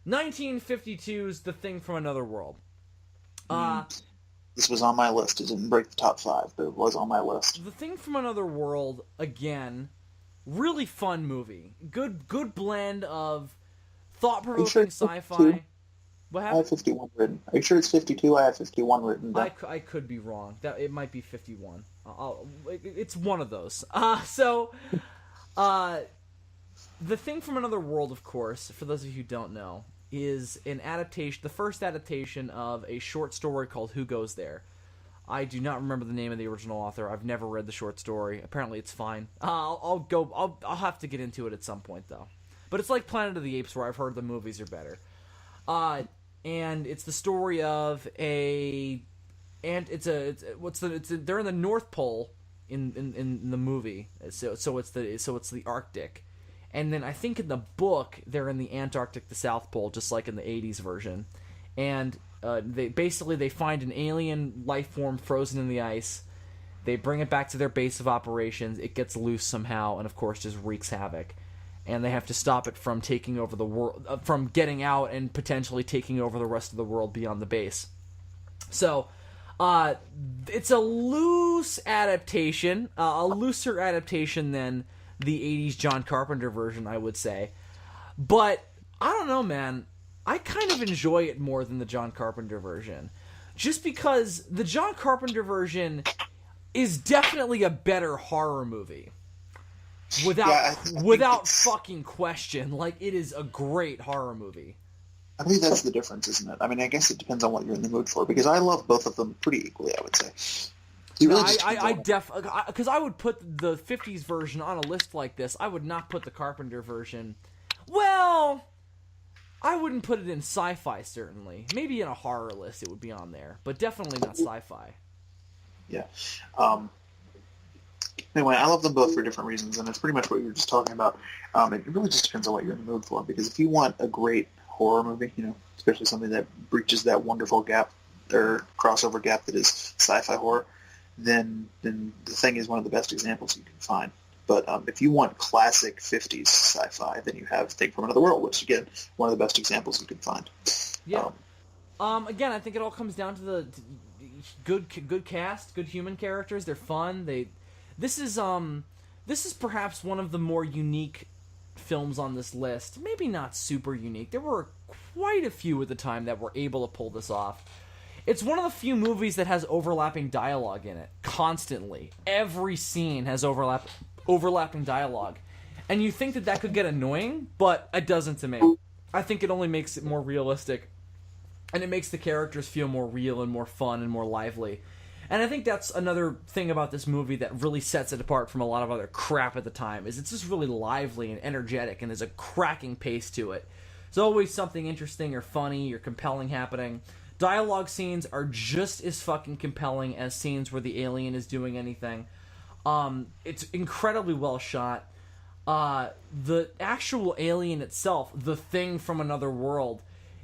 1952's The Thing from Another World. This was on my list. It didn't break the top 5, but it was on my list. The Thing from Another World, again, really fun movie. Good blend of thought-provoking sci-fi. What happened? I have 51 written. Are you sure it's 52? I have 51 written down. I could be wrong. It might be 51. It's one of those. The Thing from Another World, of course, for those of you who don't know, is an adaptation, the first adaptation of a short story called Who Goes There. I do not remember the name of the original author. I've never read the short story. Apparently, it's fine. I'll have to get into it at some point, though. But it's like Planet of the Apes, where I've heard the movies are better. And it's the story of they're in the North Pole in the movie. So it's the Arctic. And then I think in the book they're in the Antarctic, the South Pole, just like in the 80s version. And they find an alien life form frozen in the ice. They bring it back to their base of operations. It gets loose somehow, and of course just wreaks havoc. And they have to stop it from taking over the world, from getting out and potentially taking over the rest of the world beyond the base. So, it's a loose adaptation, a looser adaptation than the 80s John Carpenter version, I would say. But, I don't know, man. I kind of enjoy it more than the John Carpenter version. Just because the John Carpenter version is definitely a better horror movie. Without fucking question. Like, it is a great horror movie. I believe that's the difference, isn't it? I mean, I guess it depends on what you're in the mood for, because I love both of them pretty equally, I would say. Because I would put the 50s version on a list like this. I would not put the Carpenter version. Well, I wouldn't put it in sci-fi, certainly. Maybe in a horror list it would be on there, but definitely not sci-fi. Yeah. Anyway, I love them both for different reasons, and it's pretty much what you were just talking about. It really just depends on what you're in the mood for, because if you want a great horror movie, especially something that breaches that wonderful gap, or crossover gap that is sci-fi horror, then The Thing is one of the best examples you can find. But if you want classic 50s sci-fi, then you have Thing from Another World, which, again, one of the best examples you can find. Yeah. Again, I think it all comes down to the good cast, good human characters. They're fun. This is perhaps one of the more unique films on this list. Maybe not super unique. There were quite a few at the time that were able to pull this off. It's one of the few movies that has overlapping dialogue in it, constantly. Every scene has overlapping dialogue. And you think that could get annoying, but it doesn't to me. I think it only makes it more realistic, and it makes the characters feel more real and more fun and more lively. And I think that's another thing about this movie that really sets it apart from a lot of other crap at the time, is it's just really lively and energetic, and there's a cracking pace to it. There's always something interesting or funny or compelling happening. Dialogue scenes are just as fucking compelling as scenes where the alien is doing anything. It's incredibly well shot. The actual alien itself, the Thing from Another World,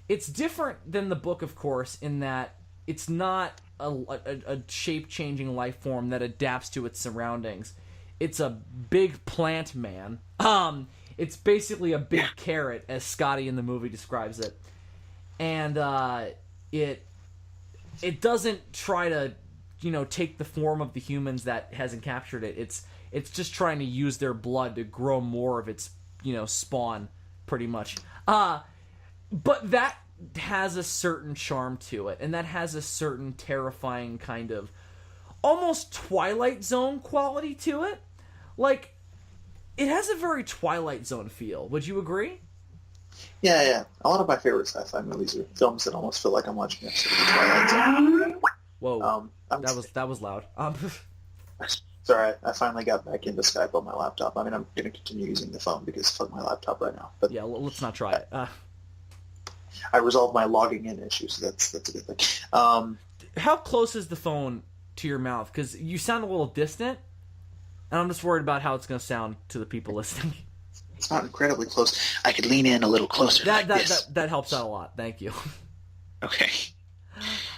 it's different than the book, of course, in that it's not a shape-changing life form that adapts to its surroundings. It's a big plant man. It's basically a big carrot, as Scotty in the movie describes it. And it doesn't try to, take the form of the humans that hasn't captured it. It's just trying to use their blood to grow more of its, spawn, pretty much. But that has a certain charm to it, and that has a certain terrifying kind of almost Twilight Zone quality to it. Like, it has a very Twilight Zone feel. Would you agree? Yeah. A lot of my favorite sci-fi movies are films that almost feel like I'm watching episodes of Twilight Zone. Whoa, that was loud. Sorry, I finally got back into Skype on my laptop. I mean, I'm going to continue using the phone because fuck my laptop right now. But yeah, let's not try it. I resolved my logging in issue, so that's a good thing. How close is the phone to your mouth? Because you sound a little distant, and I'm just worried about how it's going to sound to the people listening. It's not incredibly close. I could lean in a little closer. That helps out a lot. Thank you. Okay.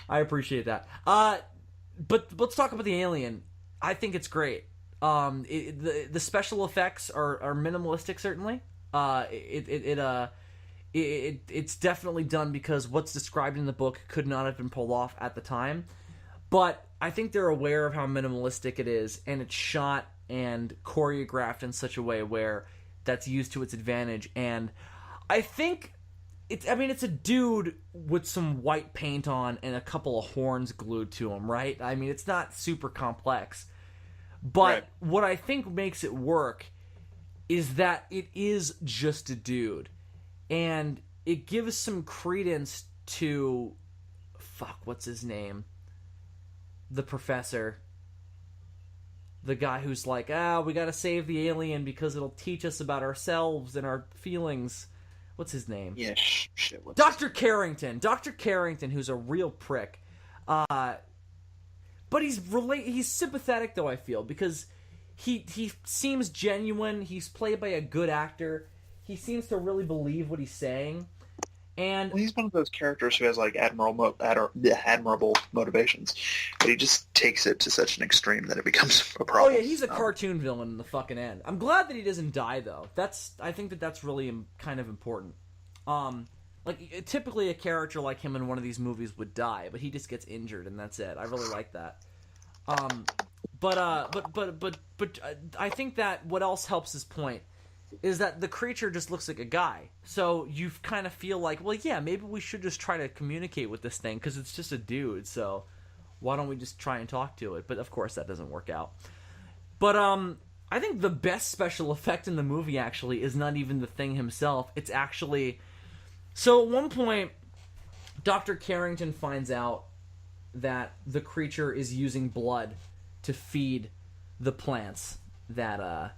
I appreciate that. But let's talk about the alien. I think it's great. The special effects are minimalistic, certainly. it's definitely done because what's described in the book could not have been pulled off at the time. But I think they're aware of how minimalistic it is, and it's shot and choreographed in such a way where that's used to its advantage. And I think it's a dude with some white paint on and a couple of horns glued to him, right? I mean, it's not super complex. But Right. what I think makes it work is that it is just a dude. And it gives some credence to... what's his name? The professor. The guy who's like, we gotta save the alien because it'll teach us about ourselves and our feelings. What's his name? Yeah, shit. Dr. Carrington. Dr. Carrington, who's a real prick. But he's sympathetic, though, I feel, because he seems genuine. He's played by a good actor. He seems to really believe what he's saying. And Well, he's one of those characters who has like admirable motivations, but he just takes it to such an extreme that it becomes a problem. oh yeah, he's a cartoon villain in the fucking end. I'm glad that he doesn't die though. I think that's really kind of important. Like typically a character like him in one of these movies would die, but he just gets injured and that's it. I really like that. But I think that what else helps his point is that the creature just looks like a guy. So you kind of feel like, well, yeah, maybe we should just try to communicate with this thing because it's just a dude. So why don't we just try and talk to it? But of course that doesn't work out. But I think the best special effect in the movie actually is not even the thing himself. It's actually... So at one point, Dr. Carrington finds out that the creature is using blood to feed the plants that are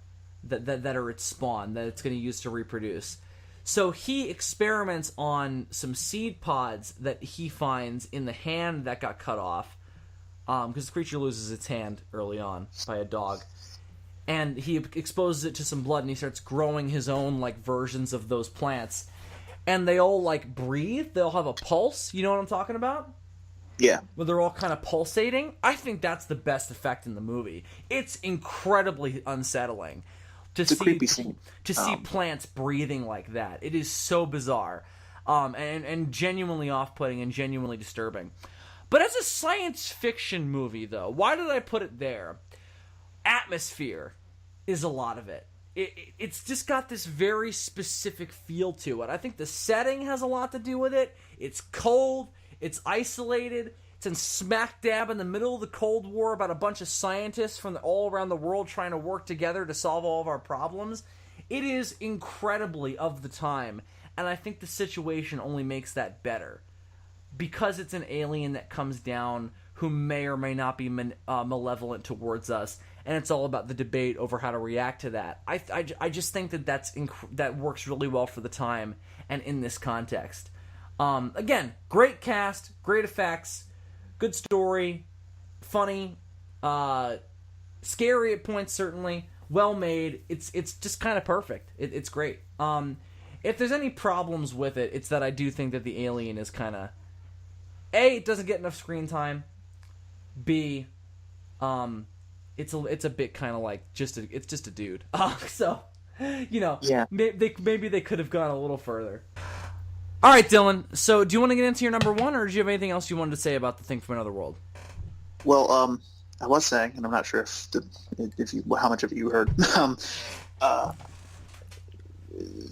its spawn, that it's going to use to reproduce. So he experiments on some seed pods that he finds in the hand that got cut off, because the creature loses its hand early on by a dog. And he exposes it to some blood, and he starts growing his own like versions of those plants. And they all like breathe. They all have a pulse. You know what I'm talking about? Yeah. Where they're all kind of pulsating. I think that's the best effect in the movie. It's incredibly unsettling It's a creepy scene. to see plants breathing like that. It is so bizarre, and genuinely off-putting and genuinely disturbing. But as a science fiction movie, though, why did I put it there? Atmosphere is a lot of it. It's just got this very specific feel to it. I think the setting has a lot to do with it. It's cold. It's isolated. It's in smack dab in the middle of the Cold War about a bunch of scientists from all around the world trying to work together to solve all of our problems. It is incredibly of the time, and I think the situation only makes that better. Because it's an alien that comes down who may or may not be malevolent towards us, and it's all about the debate over how to react to that. I just think that works really well for the time and in this context. Again, great cast, great effects, good story, funny, scary at points certainly, well made. It's just kind of perfect. It's great. If there's any problems with it, it's that I do think that the alien is kind of... A, it doesn't get enough screen time. B, it's a bit kind of like it's just a dude. So, you know, Yeah. maybe they could have gone a little further. All right, Dylan. So, do you want to get into your number one, or do you have anything else you wanted to say about The Thing from Another World? Well, I was saying, and I'm not sure how much of it you heard. The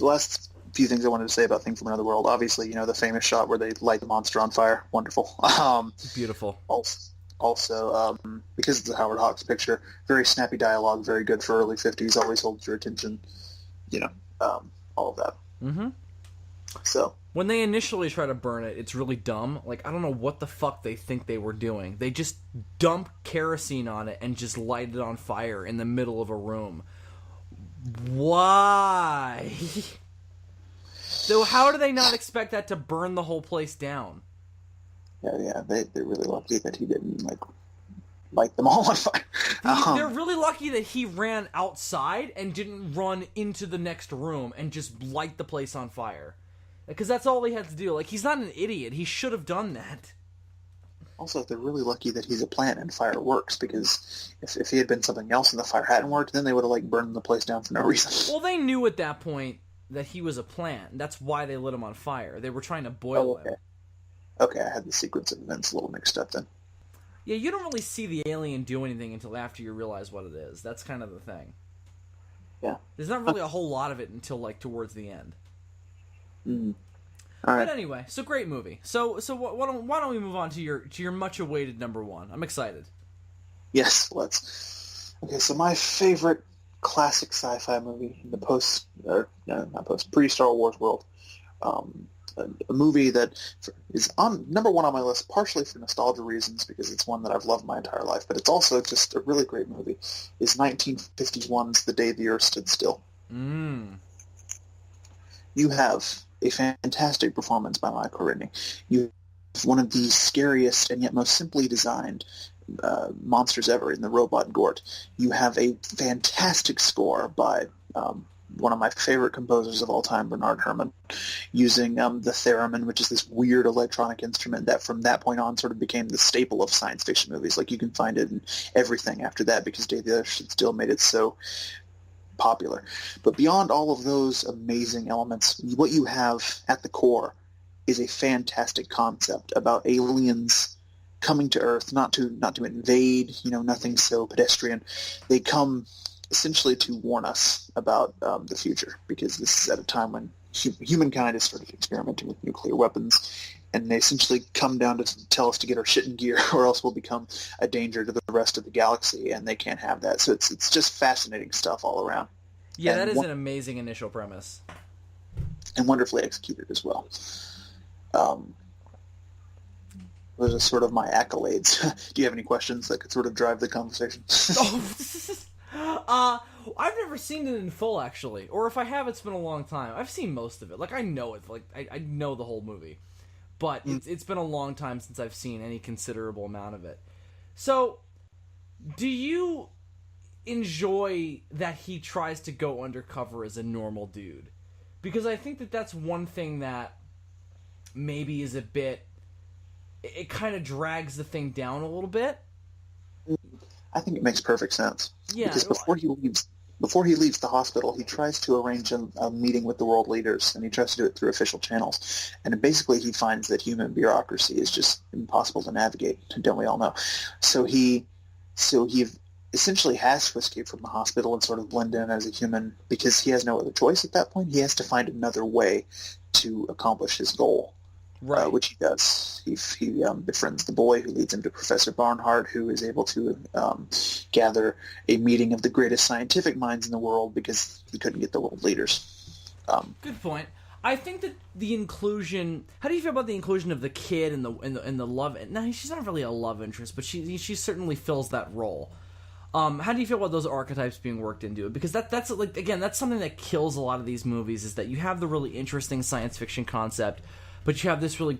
last few things I wanted to say about Thing from Another World. Obviously, you know, the famous shot where they light the monster on fire. Wonderful. Beautiful. Also, because it's a Howard Hawks picture, very snappy dialogue, very good for early 50s, always holds your attention, you know, all of that. Mm-hmm. So... When they initially try to burn it, it's really dumb. Like, I don't know what the fuck they think they were doing. They just dump kerosene on it and just light it on fire in the middle of a room. Why? So how do they not expect that to burn the whole place down? Yeah, they're really lucky that he didn't, like, light them all on fire. They're really lucky that he ran outside and didn't run into the next room and just light the place on fire. Because that's all he had to do. Like, he's not an idiot. He should have done that. Also, they're really lucky that he's a plant and fire works, because if he had been something else and the fire hadn't worked, then they would have, like, burned the place down for no reason. Well, they knew at that point that he was a plant. That's why they lit him on fire. They were trying to boil him. Okay, I had the sequence of events a little mixed up then. Yeah, you don't really see the alien do anything until after you realize what it is. That's kind of the thing. Yeah. There's not really a whole lot of it until, like, towards the end. All right. But anyway, so great movie. So why don't we move on to your much awaited number one? I'm excited. Yes, let's. Okay, so my favorite classic sci-fi movie in the pre-Star Wars world, a movie that is on number one on my list, partially for nostalgia reasons because it's one that I've loved my entire life, but it's also just a really great movie. Is 1951's The Day the Earth Stood Still. You have a fantastic performance by Michael Ridney. You have one of the scariest and yet most simply designed monsters ever in the robot Gort. You have a fantastic score by one of my favorite composers of all time, Bernard Herrmann, using the theremin, which is this weird electronic instrument that from that point on sort of became the staple of science fiction movies. Like, you can find it in everything after that because Day the Earth Stood Still made it so popular. But beyond all of those amazing elements, what you have at the core is a fantastic concept about aliens coming to Earth, not to invade, nothing so pedestrian. They come essentially to warn us about the future, because this is at a time when humankind is sort of experimenting with nuclear weapons, and they essentially come down to tell us to get our shit in gear, or else we'll become a danger to the rest of the galaxy, and they can't have that. So it's just fascinating stuff all around. Yeah, and that is an amazing initial premise. And wonderfully executed as well. Those are sort of my accolades. Do you have any questions that could sort of drive the conversation? I've never seen it in full, actually. Or if I have, it's been a long time. I've seen most of it. Like, I know it. Like, I know the whole movie. But it's been a long time since I've seen any considerable amount of it. So, do you enjoy that he tries to go undercover as a normal dude? Because I think that that's one thing that maybe is a bit... It kind of drags the thing down a little bit. I think it makes perfect sense. Yeah. Because before he leaves the hospital, he tries to arrange a meeting with the world leaders, and he tries to do it through official channels. And basically he finds that human bureaucracy is just impossible to navigate, don't we all know? So he essentially has to escape from the hospital and sort of blend in as a human, because he has no other choice at that point. He has to find another way to accomplish his goal. Right. Which he does. He befriends the boy who leads him to Professor Barnhart, who is able to gather a meeting of the greatest scientific minds in the world because he couldn't get the world leaders. Good point. I think that the inclusion... How do you feel about the inclusion of the kid and the love... No, she's not really a love interest, but she certainly fills that role. How do you feel about those archetypes being worked into it? Because that's like, again, that's something that kills a lot of these movies, is that you have the really interesting science fiction concept, but you have this really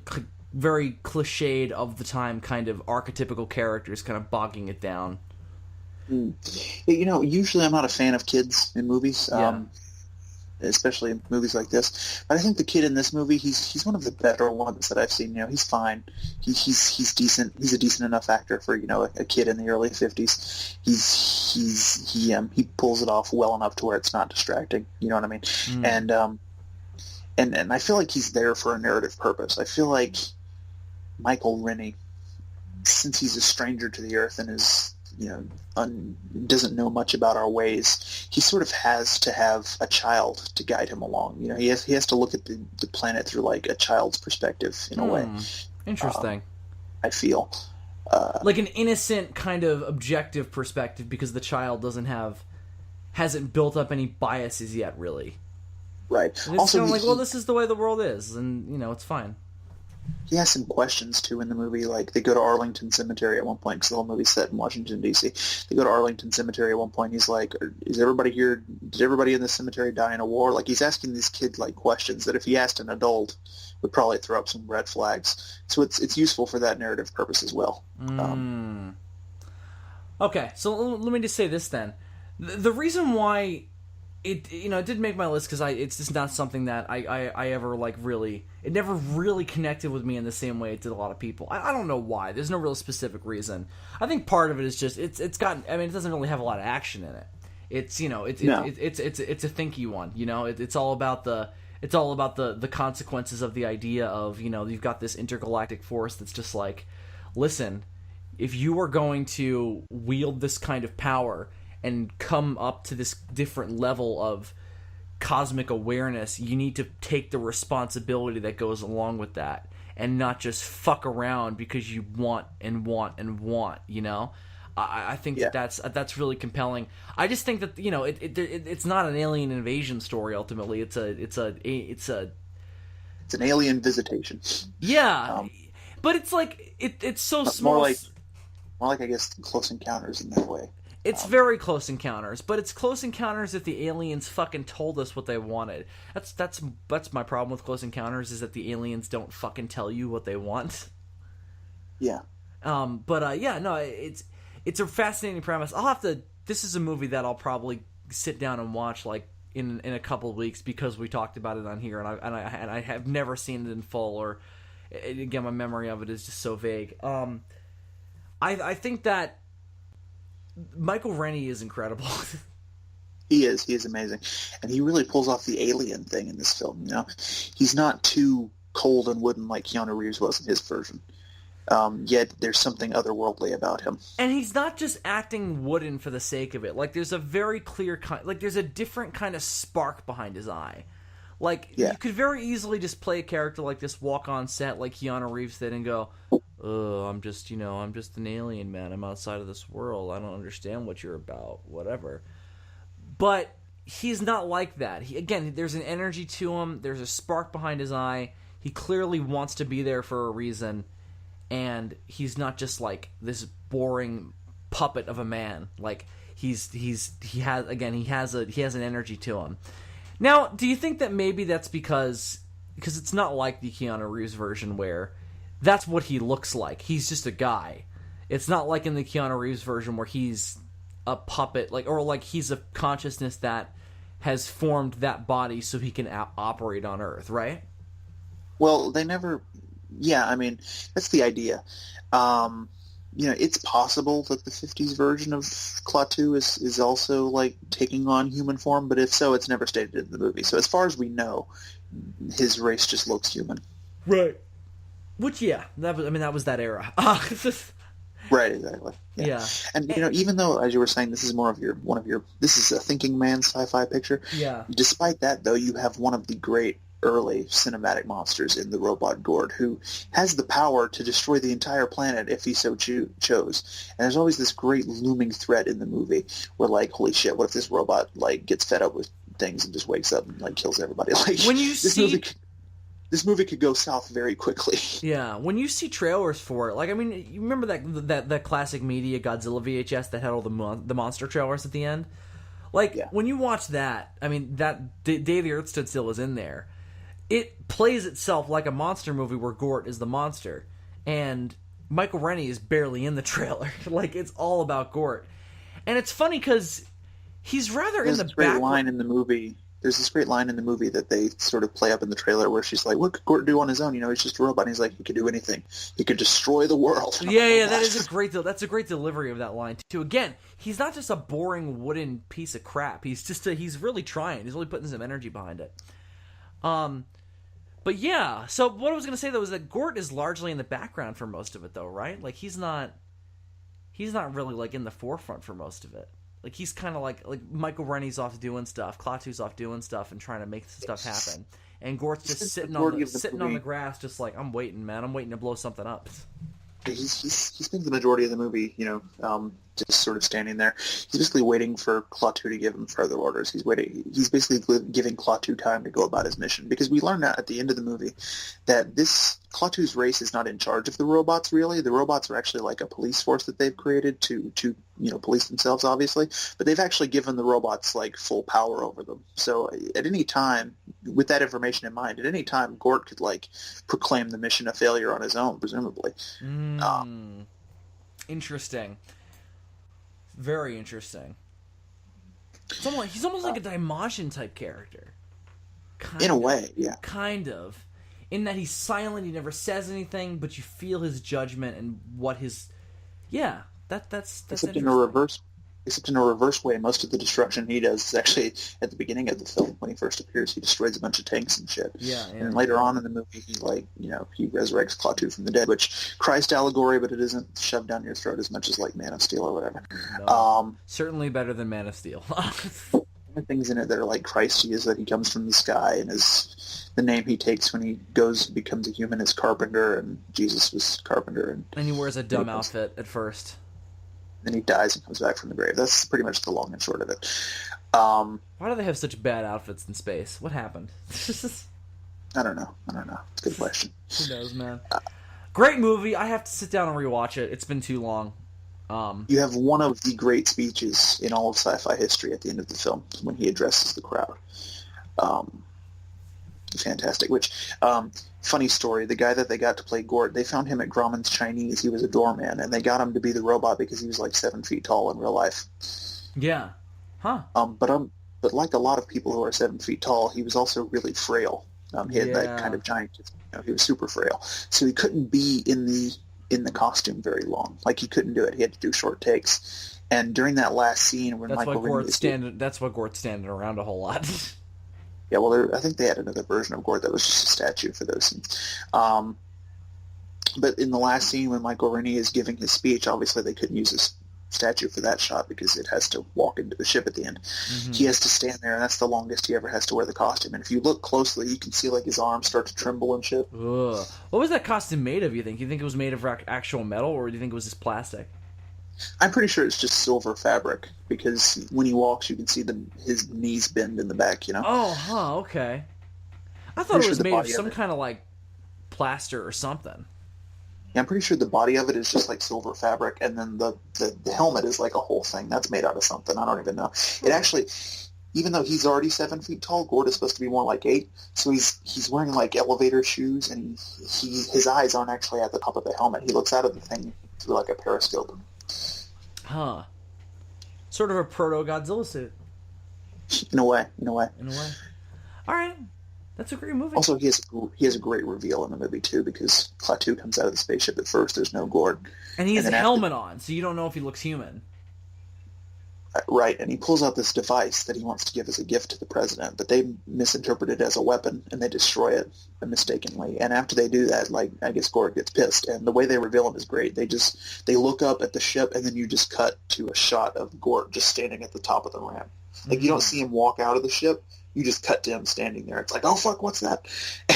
very cliched of the time kind of archetypical characters kind of bogging it down. Usually I'm not a fan of kids in movies, especially in movies like this. But I think the kid in this movie, he's one of the better ones that I've seen. He's fine. He's decent. He's a decent enough actor for a kid in the early 50s. He pulls it off well enough to where it's not distracting. You know what I mean? And I feel like he's there for a narrative purpose. I feel like Michael Rennie, since he's a stranger to the Earth and is, doesn't know much about our ways, he sort of has to have a child to guide him along. He has to look at the planet through like a child's perspective in a way. Interesting. I feel. Like an innocent kind of objective perspective, because the child hasn't built up any biases yet, really. Right. And it's also, kind of like, well, this is the way the world is, and, it's fine. He has some questions, too, in the movie. Like, they go to Arlington Cemetery at one point, because the whole movie's set in Washington, D.C. They go to Arlington Cemetery at one point. He's like, is everybody here, did everybody in the cemetery die in a war? Like, he's asking these kid, questions that if he asked an adult would probably throw up some red flags. So it's useful for that narrative purpose as well. Okay, so let me just say this, then. The reason why... It did make my list because it's just not something that I ever really... It never really connected with me in the same way it did a lot of people. I don't know why. There's no real specific reason. I think part of it is just it doesn't really have a lot of action in it. It's it's No. it's a thinky one. It's all about the consequences of the idea of you've got this intergalactic force that's just like, listen, if you are going to wield this kind of power and come up to this different level of cosmic awareness, you need to take the responsibility that goes along with that and not just fuck around because you want and want and want. I think Yeah. that's really compelling. I just think that it's not an alien invasion story. Ultimately, it's an alien visitation. yeah, Um, but it's like it's so more small. like I guess Close Encounters in that way. It's very Close Encounters, but it's Close Encounters if the aliens fucking told us what they wanted. That's my problem with Close Encounters, is that the aliens don't fucking tell you what they want. Yeah. It's a fascinating premise. This is a movie that I'll probably sit down and watch like in a couple of weeks because we talked about it on here, and I have never seen it in full, or again, my memory of it is just so vague. I think that Michael Rennie is incredible. He is amazing, and he really pulls off the alien thing in this film. He's not too cold and wooden like Keanu Reeves was in his version. Yet there's something otherworldly about him, and he's not just acting wooden for the sake of it. Like there's a very clear there's a different kind of spark behind his eye. Like you could very easily just play a character like this, walk on set like Keanu Reeves did, and go, "Oh, I'm just an alien, man. I'm outside of this world. I don't understand what you're about. Whatever." But he's not like that. There's an energy to him. There's a spark behind his eye. He clearly wants to be there for a reason, and he's not just like this boring puppet of a man. Like he has an energy to him. Now, do you think that maybe that's because it's not like the Keanu Reeves version where that's what he looks like. He's just a guy. It's not like in the Keanu Reeves version where he's a puppet, or he's a consciousness that has formed that body so he can operate on Earth, right? Well, they never... Yeah, I mean, that's the idea. It's possible that the 50s version of Klaatu is also, taking on human form, but if so, it's never stated in the movie. So as far as we know, his race just looks human. Right. Which, that was that era. Right, exactly. Yeah. And even though, as you were saying, this is this is a thinking man's sci-fi picture. Yeah. Despite that, though, you have one of the great early cinematic monsters in the robot Gord, who has the power to destroy the entire planet if he so chose. And there's always this great looming threat in the movie where, holy shit, what if this robot gets fed up with things and just wakes up and kills everybody? When you see... This movie could go south very quickly. Yeah, when you see trailers for it, you remember that classic media Godzilla VHS that had all the monster trailers at the end? When you watch that, that Day the Earth Stood Still is in there. It plays itself like a monster movie where Gort is the monster, and Michael Rennie is barely in the trailer. It's all about Gort, and it's funny because he's rather in the background. There's this great line in the movie that they sort of play up in the trailer where she's like, what could Gort do on his own? He's just a robot. And he's like, he could do anything. He could destroy the world. Yeah, that's a great delivery of that line, too. Again, he's not just a boring wooden piece of crap. He's really trying. He's really putting some energy behind it. But yeah, so what I was going to say, though, is that Gort is largely in the background for most of it, though, right? He's not really, in the forefront for most of it. He's kind of like Michael Rennie's off doing stuff, Klaatu's off doing stuff and trying to make stuff happen, and Gort's just sitting on the grass, just I'm waiting, man. I'm waiting to blow something up. He spends the majority of the movie, just sort of standing there. He's basically waiting for Klaatu to give him further orders. He's basically giving Klaatu time to go about his mission, because we learn that at the end of the movie that this Klaatu's race is not in charge of the robots, really. The robots are actually like a police force that they've created to police themselves, obviously, but they've actually given the robots full power over them. So at any time, with that information in mind, Gort could proclaim the mission a failure on his own, presumably. Interesting. Very interesting. He's almost like a Daimajin type character. In a way, yeah. Kind of. In that he's silent, he never says anything, but you feel his judgment and what his... Yeah, that's except in a reverse. except in a reverse way. Most of the destruction he does is actually at the beginning of the film when he first appears. He destroys a bunch of tanks and shit. Yeah. And later on in the movie, he he resurrects Klaatu from the dead, which Christ allegory, but it isn't shoved down your throat as much as like Man of Steel or whatever. No. Certainly better than Man of Steel. The things in it that are like Christy is that he comes from the sky, and the name he takes when he becomes a human is Carpenter, and Jesus was Carpenter, and he wears a dumb outfit at first. Then he dies and comes back from the grave. That's pretty much the long and short of it. Why do they have such bad outfits in space? What happened? I don't know. It's a good question. Who knows, man? Great movie. I have to sit down and rewatch it. It's been too long. You have one of the great speeches in all of sci-fi history at the end of the film when he addresses the crowd. Fantastic. Which, funny story, the guy that they got to play Gort, they found him at Grauman's Chinese. He was a doorman, and they got him to be the robot because he was like 7 feet tall in real life. Yeah. Huh. But like a lot of people who are 7 feet tall, he was also really frail. He had that kind of giant, he was super frail. So he couldn't be in the costume very long. Like, he couldn't do it. He had to do short takes. And during that last scene when Michael Rennie that's why Gort's standing around a whole lot. Yeah, well, I think they had another version of Gort that was just a statue for those scenes. But in the last scene when Michael Rennie is giving his speech, obviously they couldn't use his statue for that shot because it has to walk into the ship at the end. Mm-hmm. He has to stand there, and that's the longest he ever has to wear the costume. And if you look closely, you can see like his arms start to tremble and shit. Ugh. What was that costume made of, you think? You think it was made of actual metal, or do you think it was just plastic? I'm pretty sure it's just silver fabric, because when he walks, you can see his knees bend in the back, Oh, okay. I thought it was made of some kind of, like, plaster or something. Yeah, I'm pretty sure the body of it is just, like, silver fabric, and then the helmet is, like, a whole thing. That's made out of something. I don't even know. It actually, even though he's already 7 feet tall, Gort is supposed to be more like 8, so he's wearing, like, elevator shoes, and his eyes aren't actually at the top of the helmet. He looks out of the thing through, like, a periscope. Huh. Sort of a proto-Godzilla suit. In a way. All right. That's a great movie. Also, he has a great reveal in the movie, too, because Klaatu comes out of the spaceship at first. There's no Gort. And he has a helmet on, so you don't know if he looks human. Right, and he pulls out this device that he wants to give as a gift to the president, but they misinterpret it as a weapon, and they destroy it mistakenly. And after they do that, like, I guess Gort gets pissed, and the way they reveal him is great. They look up at the ship, and then you just cut to a shot of Gort just standing at the top of the ramp. Like, you don't see him walk out of the ship, you just cut to him standing there. It's like, oh, fuck, what's that?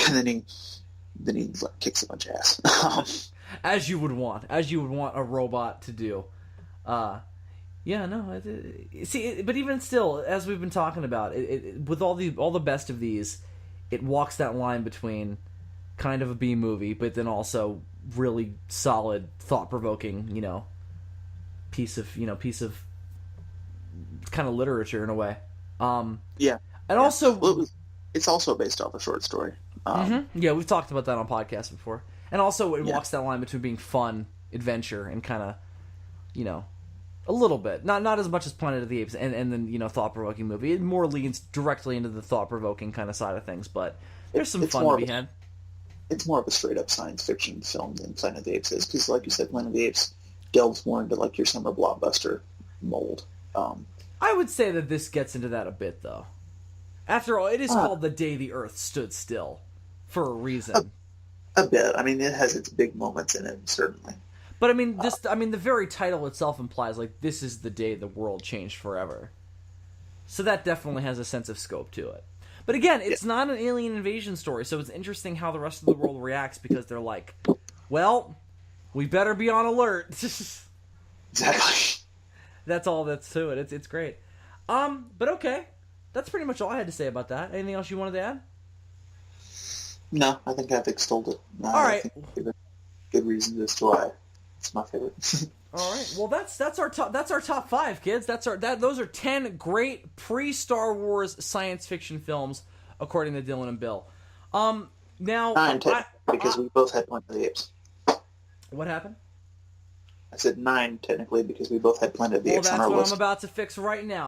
And then he like, kicks a bunch of ass. As you would want a robot to do. Yeah, no. But even still, as we've been talking about, with all the best of these, it walks that line between kind of a B movie, but then also really solid, thought-provoking, piece of kind of literature in a way. Yeah, and also, well, it's also based off a short story. Yeah, we've talked about that on podcasts before, and also it walks that line between being fun, adventure, and kind of, a little bit, not as much as Planet of the Apes, and then thought-provoking movie. It more leans directly into the thought-provoking kind of side of things, but there's some fun to be had. It's more of a straight-up science fiction film than Planet of the Apes is, because, like you said, Planet of the Apes delves more into like your summer blockbuster mold. I would say that this gets into that a bit, though. After all, it is called The Day the Earth Stood Still, for a reason. A bit. I mean, it has its big moments in it, certainly. But the very title itself implies, like, this is the day the world changed forever. So that definitely has a sense of scope to it. But again, it's not an alien invasion story, so it's interesting how the rest of the world reacts, because they're like, well, we better be on alert. Exactly. That's all that's to it. It's great. But okay. That's pretty much all I had to say about that. Anything else you wanted to add? No, I think I've extolled it. All right. I think good reasons as to why it's my favorite. All right. Well, that's our top 5, kids. Those are 10 great pre-Star Wars science fiction films, according to Dylan and Bill. Now 9, because we both had Planet of the Apes. What happened? I said 9 technically because we both had Planet of the Apes on our list. Well, that's what I'm about to fix right now.